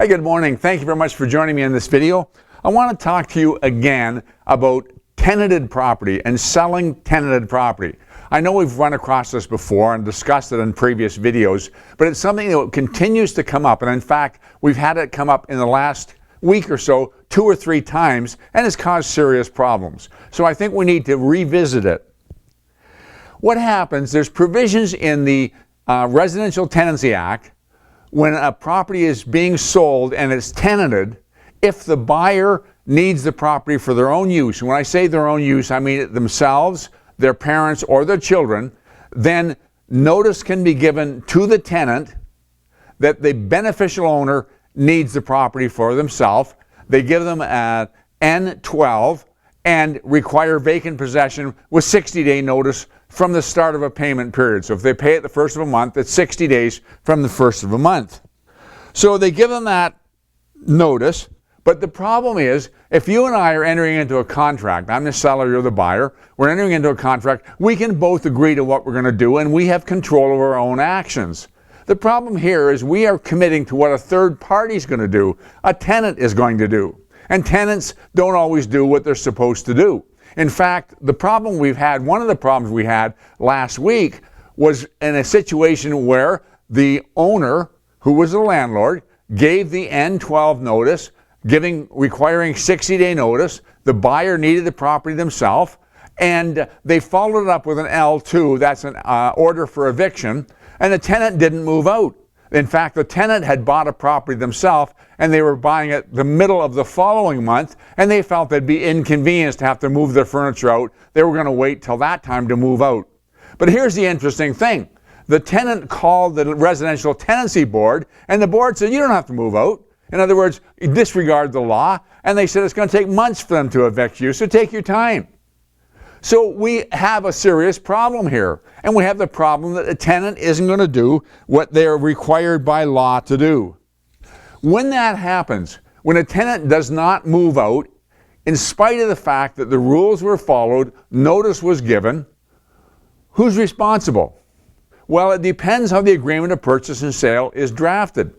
Hi, good morning. Thank you very much for joining me in this video. I want to talk to you again about tenanted property and selling tenanted property. I know we've run across this before and discussed it in previous videos, but it's something that continues to come up. And in fact, we've had it come up in the last week or so 2 or 3 times, and it's caused serious problems. So I think we need to revisit it. What happens, there's provisions in the Residential Tenancy Act when a property is being sold and it's tenanted, if the buyer needs the property for their own use, and when I say their own use, I mean themselves, their parents, or their children, then notice can be given to the tenant that the beneficial owner needs the property for themselves. They give them an N12 and require vacant possession with 60-day notice from the start of a payment period. So if they pay it the first of a month, it's 60 days from the first of a month. So they give them that notice, but the problem is, if you and I are entering into a contract, I'm the seller, you're the buyer, we're entering into a contract, we can both agree to what we're going to do, and we have control over our own actions. The problem here is we are committing to what a third party is going to do, a tenant is going to do. And tenants don't always do what they're supposed to do. In fact, the problem we've had, one of the problems we had last week was in a situation where the owner, who was the landlord, gave the N12 notice, requiring 60-day notice. The buyer needed the property themselves, and they followed it up with an L2, that's an order for eviction, and the tenant didn't move out. In fact, the tenant had bought a property themselves, and they were buying it the middle of the following month, and they felt they'd be inconvenienced to have to move their furniture out. They were going to wait till that time to move out. But here's the interesting thing. The tenant called the Residential Tenancy Board, and the board said, you don't have to move out. In other words, disregard the law, and they said it's going to take months for them to evict you, so take your time. So we have a serious problem here, and we have the problem that the tenant isn't going to do what they're required by law to do. When that happens, when a tenant does not move out, in spite of the fact that the rules were followed, notice was given, who's responsible? Well, it depends how the agreement of purchase and sale is drafted.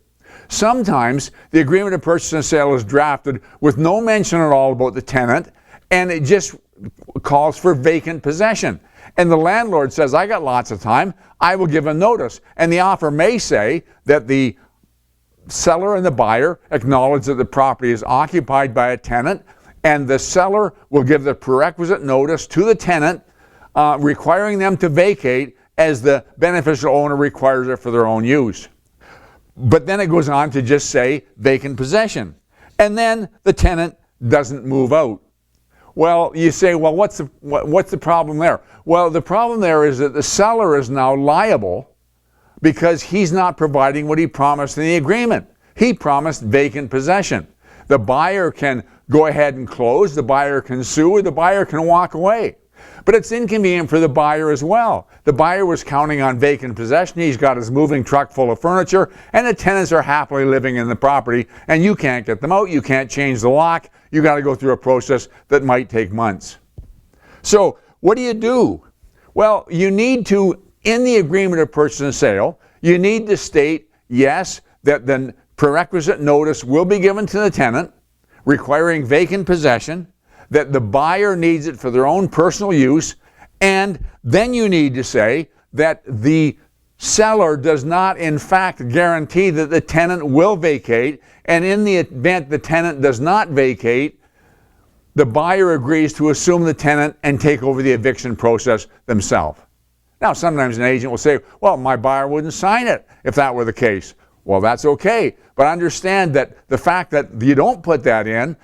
Sometimes the agreement of purchase and sale is drafted with no mention at all about the tenant, and it just calls for vacant possession. And the landlord says, I got lots of time, I will give a notice. And the offer may say that the seller and the buyer acknowledge that the property is occupied by a tenant, and the seller will give the prerequisite notice to the tenant requiring them to vacate as the beneficial owner requires it for their own use. But then it goes on to just say vacant possession. And then the tenant doesn't move out. Well, you say, well, what's the problem there? Well, the problem there is that the seller is now liable because he's not providing what he promised in the agreement. He promised vacant possession. The buyer can go ahead and close, the buyer can sue, or the buyer can walk away. But it's inconvenient for the buyer as well. The buyer was counting on vacant possession. He's got his moving truck full of furniture, and the tenants are happily living in the property, and you can't get them out. You can't change the lock. You got to go through a process that might take months. So what do? Well, you need to, in the agreement of purchase and sale, you need to state, yes, that the prerequisite notice will be given to the tenant requiring vacant possession, that the buyer needs it for their own personal use, and then you need to say that the seller does not in fact guarantee that the tenant will vacate, and in the event the tenant does not vacate, the buyer agrees to assume the tenant and take over the eviction process themselves. Now, sometimes an agent will say, well, my buyer wouldn't sign it if that were the case. Well, that's okay, but understand that the fact that you don't put that in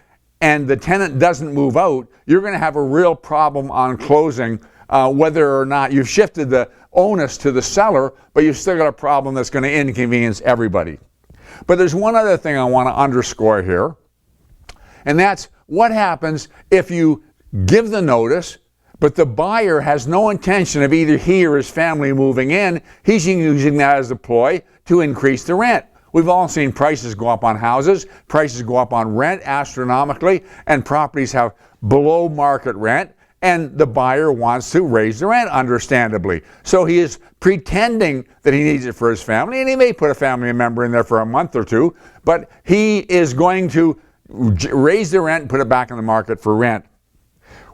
and the tenant doesn't move out, you're going to have a real problem on closing, whether or not you've shifted the onus to the seller, but you've still got a problem that's going to inconvenience everybody. But there's one other thing I want to underscore here, and that's what happens if you give the notice, but the buyer has no intention of either he or his family moving in. He's using that as a ploy to increase the rent. We've all seen prices go up on houses, prices go up on rent astronomically, and properties have below market rent, and the buyer wants to raise the rent, understandably. So he is pretending that he needs it for his family, and he may put a family member in there for a month or two, but he is going to raise the rent and put it back in the market for rent.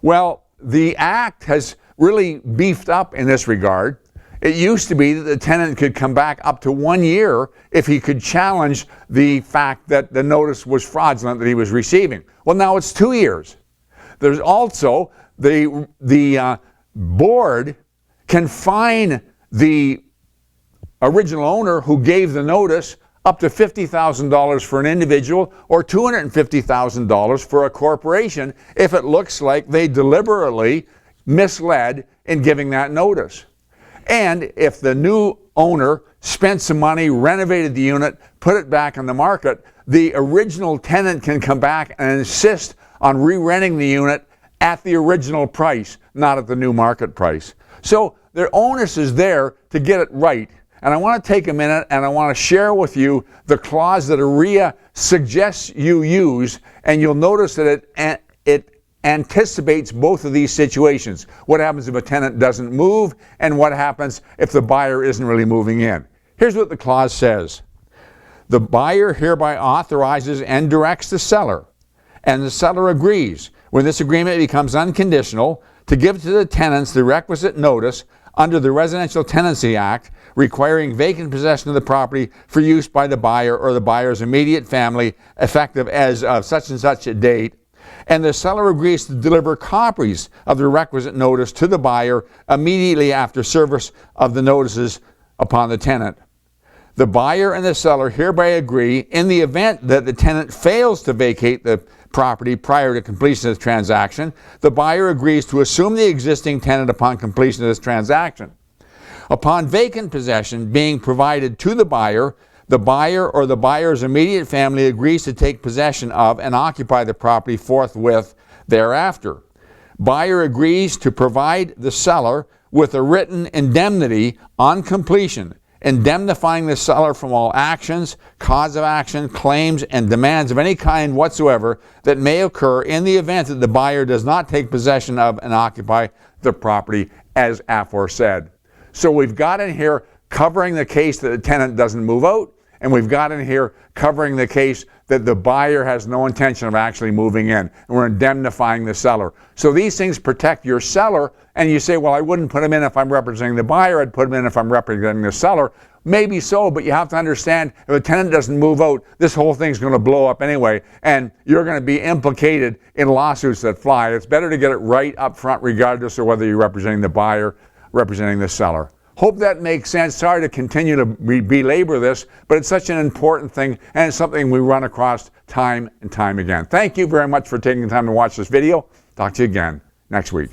Well, the Act has really beefed up in this regard. It used to be that the tenant could come back up to 1 year if he could challenge the fact that the notice was fraudulent that he was receiving. Well, now it's 2 years. There's also the board can fine the original owner who gave the notice up to $50,000 for an individual or $250,000 for a corporation if it looks like they deliberately misled in giving that notice. And if the new owner spent some money, renovated the unit, put it back on the market, the original tenant can come back and insist on re-renting the unit at the original price, not at the new market price. So their onus is there to get it right. And I want to take a minute and I want to share with you the clause that AREA suggests you use, and you'll notice that it anticipates both of these situations. What happens if a tenant doesn't move, and what happens if the buyer isn't really moving in. Here's what the clause says. The buyer hereby authorizes and directs the seller, and the seller agrees, when this agreement becomes unconditional, to give to the tenants the requisite notice under the Residential Tenancy Act requiring vacant possession of the property for use by the buyer or the buyer's immediate family effective as of such and such a date, and the seller agrees to deliver copies of the requisite notice to the buyer immediately after service of the notices upon the tenant. The buyer and the seller hereby agree, in the event that the tenant fails to vacate the property prior to completion of the transaction, the buyer agrees to assume the existing tenant upon completion of this transaction. Upon vacant possession being provided to the buyer or the buyer's immediate family agrees to take possession of and occupy the property forthwith thereafter. Buyer agrees to provide the seller with a written indemnity on completion, indemnifying the seller from all actions, cause of action, claims, and demands of any kind whatsoever that may occur in the event that the buyer does not take possession of and occupy the property as aforesaid. So we've got in here covering the case that the tenant doesn't move out, and we've got in here covering the case that the buyer has no intention of actually moving in, and we're indemnifying the seller. So these things protect your seller, and you say, well, I wouldn't put them in if I'm representing the buyer, I'd put them in if I'm representing the seller. Maybe so, but you have to understand, if a tenant doesn't move out, this whole thing's going to blow up anyway, and you're going to be implicated in lawsuits that fly. It's better to get it right up front, regardless of whether you're representing the buyer, representing the seller. Hope that makes sense. Sorry to continue to belabor this, but it's such an important thing, and it's something we run across time and time again. Thank you very much for taking the time to watch this video. Talk to you again next week.